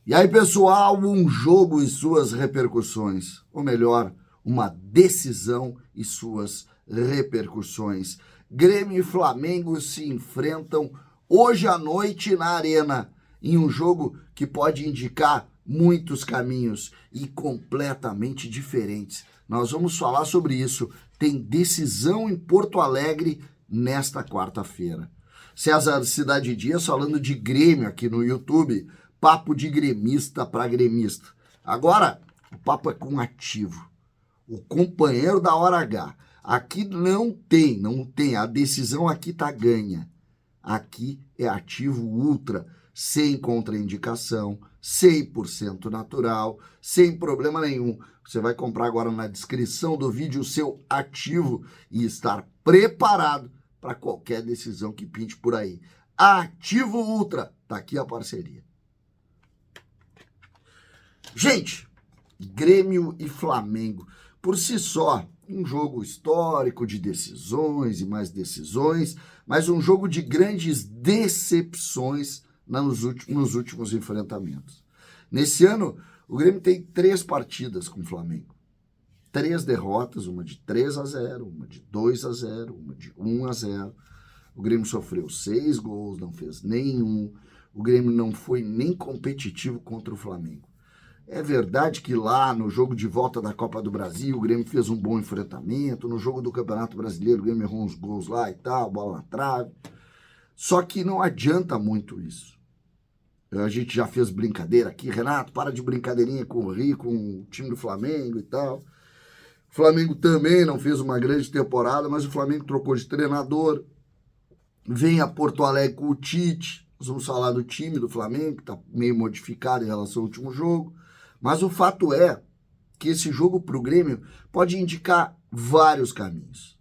E aí, pessoal, um jogo e suas repercussões, ou melhor, uma decisão e suas repercussões. Grêmio e Flamengo se enfrentam hoje à noite na Arena, em um jogo que pode indicar muitos caminhos e completamente diferentes. Nós vamos falar sobre isso. Tem decisão em Porto Alegre nesta quarta-feira. César Cidade Dias falando de Grêmio aqui no YouTube. Papo de gremista para gremista. Agora, o papo é com ativo. O companheiro da hora H. Aqui não tem. A decisão aqui tá ganha. Aqui é ativo ultra, sem contraindicação, 100% natural, sem problema nenhum. Você vai comprar agora na descrição do vídeo o seu ativo e estar preparado para qualquer decisão que pinte por aí. Ativo Ultra, tá aqui a parceria. Gente, Grêmio e Flamengo, por si só, um jogo histórico de decisões e mais decisões, mas um jogo de grandes decepções nos últimos enfrentamentos. Nesse ano, o Grêmio tem 3 partidas com o Flamengo. 3 derrotas, uma de 3-0, uma de 2-0, uma de 1-0. O Grêmio sofreu 6 gols, não fez nenhum. O Grêmio não foi nem competitivo contra o Flamengo. É verdade que lá no jogo de volta da Copa do Brasil, o Grêmio fez um bom enfrentamento, no jogo do Campeonato Brasileiro, o Grêmio errou uns gols lá e tal, bola na trave. Só que não adianta muito isso. A gente já fez brincadeira aqui, Renato, para de brincadeirinha com o Rio, com o time do Flamengo e tal. O Flamengo também não fez uma grande temporada, mas o Flamengo trocou de treinador, vem a Porto Alegre com o Tite. Nós vamos falar do time do Flamengo, que está meio modificado em relação ao último jogo. Mas o fato é que esse jogo para o Grêmio pode indicar vários caminhos.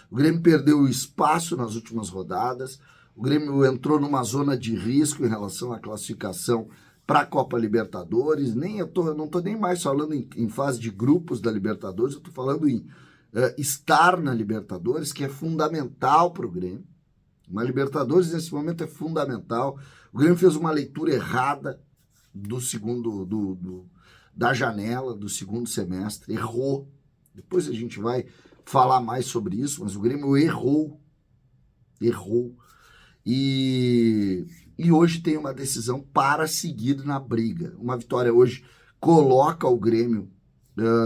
O Grêmio perdeu o espaço nas últimas rodadas, o Grêmio entrou numa zona de risco em relação à classificação para a Copa Libertadores. Eu não estou nem mais falando em fase de grupos da Libertadores, eu estou falando em estar na Libertadores, que é fundamental para o Grêmio. Uma Libertadores nesse momento é fundamental. O Grêmio fez uma leitura errada do segundo da janela do segundo semestre, errou. Depois a gente vai falar mais sobre isso, mas o Grêmio errou. E hoje tem uma decisão para seguir na briga. Uma vitória hoje coloca o Grêmio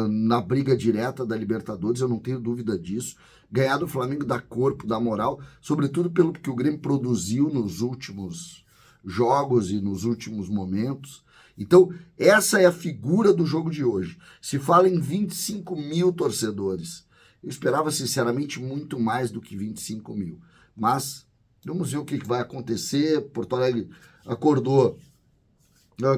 na briga direta da Libertadores, eu não tenho dúvida disso. Ganhar do Flamengo dá corpo, dá moral, sobretudo pelo que o Grêmio produziu nos últimos jogos e nos últimos momentos. Então, essa é a figura do jogo de hoje. Se fala em 25 mil torcedores. Eu esperava, sinceramente, muito mais do que 25 mil. Mas vamos ver o que vai acontecer. Porto Alegre acordou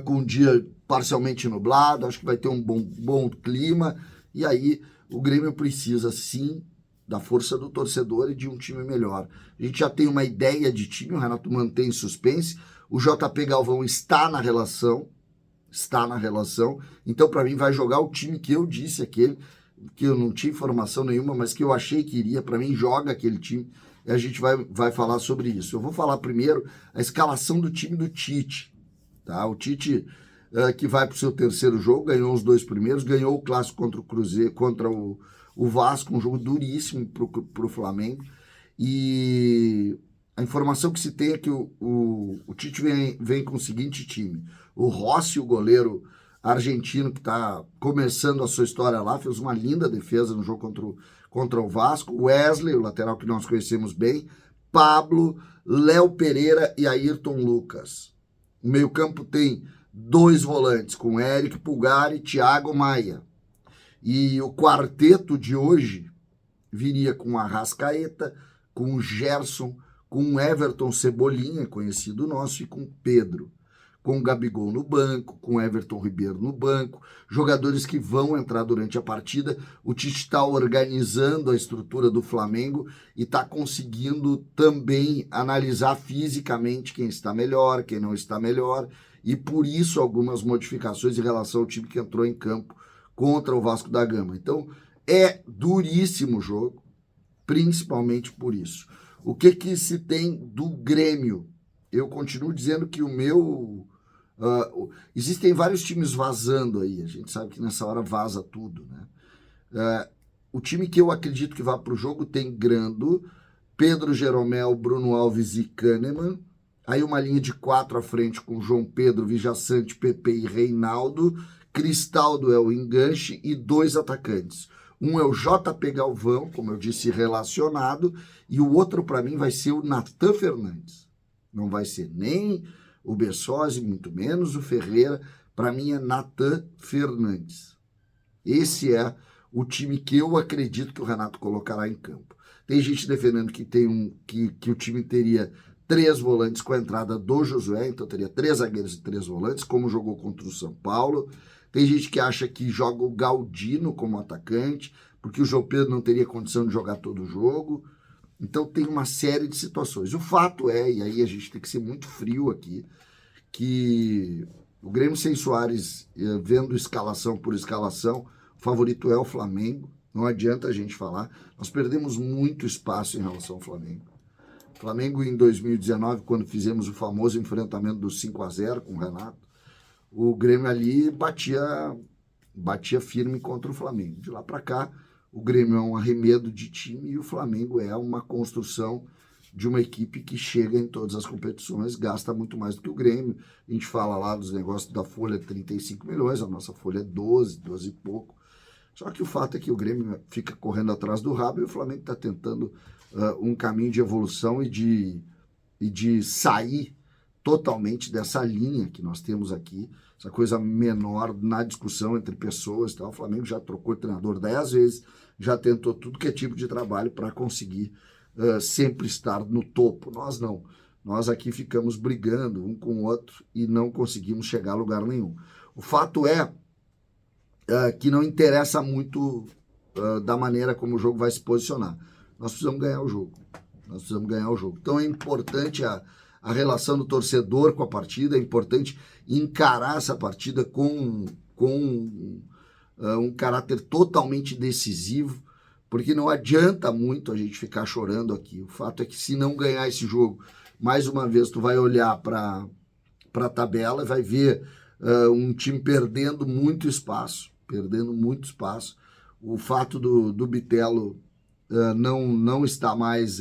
com um dia parcialmente nublado, acho que vai ter um bom clima. E aí, o Grêmio precisa, sim, da força do torcedor e de um time melhor. A gente já tem uma ideia de time, o Renato mantém suspense. O JP Galvão está na relação, então para mim vai jogar o time que eu disse, aquele que eu não tinha informação nenhuma, mas que eu achei que iria, para mim joga aquele time, e a gente vai falar sobre isso. Eu vou falar primeiro a escalação do time do Tite, tá? O Tite que vai para o seu terceiro jogo, ganhou os 2 primeiros, ganhou o clássico contra o Cruzeiro, contra o Vasco, um jogo duríssimo para o Flamengo, e a informação que se tem é que o Tite vem com o seguinte time. O Rossi, o goleiro argentino que está começando a sua história lá, fez uma linda defesa no jogo contra o Vasco. O Wesley, o lateral que nós conhecemos bem. Pablo, Léo Pereira e Ayrton Lucas. O meio-campo tem 2 volantes, com Eric Pulgar e Thiago Maia. E o quarteto de hoje viria com Arrascaeta, com o Gerson, com o Everton Cebolinha, conhecido nosso, e com o Pedro. Com o Gabigol no banco, com o Everton Ribeiro no banco, jogadores que vão entrar durante a partida. O Tite está organizando a estrutura do Flamengo e está conseguindo também analisar fisicamente quem está melhor, quem não está melhor, e por isso algumas modificações em relação ao time que entrou em campo contra o Vasco da Gama. Então, é duríssimo o jogo, principalmente por isso. O que se tem do Grêmio? Eu continuo dizendo que o meu Existem vários times vazando aí, a gente sabe que nessa hora vaza tudo, né? O time que eu acredito que vai para o jogo tem Grando, Pedro Jeromel, Bruno Alves e Kahneman. Aí uma linha de 4 à frente com João Pedro, Vijaçante, Pepe e Reinaldo. Cristaldo é o enganche e 2 atacantes. Um é o JP Galvão, como eu disse, relacionado, e o outro para mim vai ser o Natan Fernandes. Não vai ser nem o Bessosi, muito menos o Ferreira. Para mim é Natan Fernandes. Esse é o time que eu acredito que o Renato colocará em campo. Tem gente defendendo que o time teria 3 volantes com a entrada do Josué, então teria 3 zagueiros e 3 volantes, como jogou contra o São Paulo. Tem gente que acha que joga o Galdino como atacante, porque o João Pedro não teria condição de jogar todo o jogo. Então tem uma série de situações. O fato é, e aí a gente tem que ser muito frio aqui, que o Grêmio sem Soares, vendo escalação por escalação, o favorito é o Flamengo. Não adianta a gente falar. Nós perdemos muito espaço em relação ao Flamengo. O Flamengo, em 2019, quando fizemos o famoso enfrentamento do 5-0 com o Renato, o Grêmio ali batia firme contra o Flamengo. De lá para cá, o Grêmio é um arremedo de time e o Flamengo é uma construção de uma equipe que chega em todas as competições, gasta muito mais do que o Grêmio. A gente fala lá dos negócios da folha 35 milhões, a nossa folha é 12 e pouco. Só que o fato é que o Grêmio fica correndo atrás do rabo e o Flamengo está tentando um caminho de evolução e de sair totalmente dessa linha que nós temos aqui, essa coisa menor na discussão entre pessoas. Tá? O Flamengo já trocou de treinador 10 vezes, já tentou tudo que é tipo de trabalho para conseguir sempre estar no topo. Nós não. Nós aqui ficamos brigando um com o outro e não conseguimos chegar a lugar nenhum. O fato é que não interessa muito da maneira como o jogo vai se posicionar. Nós precisamos ganhar o jogo. Então é importante a relação do torcedor com a partida, é importante encarar essa partida com um caráter totalmente decisivo, porque não adianta muito a gente ficar chorando aqui. O fato é que se não ganhar esse jogo, mais uma vez tu vai olhar para a tabela e vai ver um time perdendo muito espaço. O fato do Bitelo não está mais,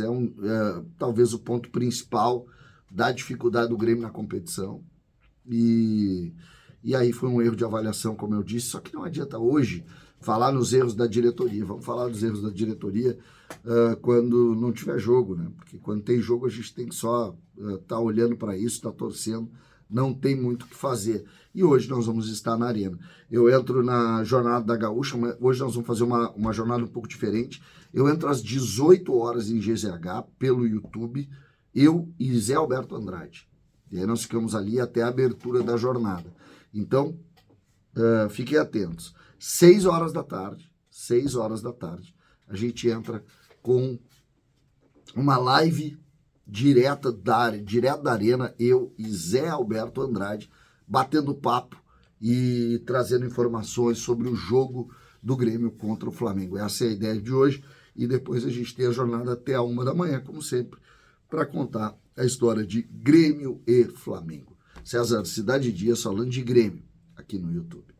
talvez o ponto principal da dificuldade do Grêmio na competição. E aí foi um erro de avaliação, como eu disse, só que não adianta hoje falar nos erros da diretoria. Vamos falar dos erros da diretoria quando não tiver jogo, né? Porque quando tem jogo a gente tem que só estar olhando para isso, estar torcendo, não tem muito o que fazer. E hoje nós vamos estar na Arena. Eu entro na Jornada da Gaúcha, mas hoje nós vamos fazer uma jornada um pouco diferente. Eu entro às 18 horas em GZH, pelo YouTube, eu e Zé Alberto Andrade. E aí nós ficamos ali até a abertura da jornada. Então, fiquem atentos. 6 horas da tarde, a gente entra com uma live direto da Arena, eu e Zé Alberto Andrade, batendo papo e trazendo informações sobre o jogo do Grêmio contra o Flamengo. Essa é a ideia de hoje, e depois a gente tem a jornada até a 1 da manhã, como sempre, para contar a história de Grêmio e Flamengo. César Cidade Dias falando de Grêmio aqui no YouTube.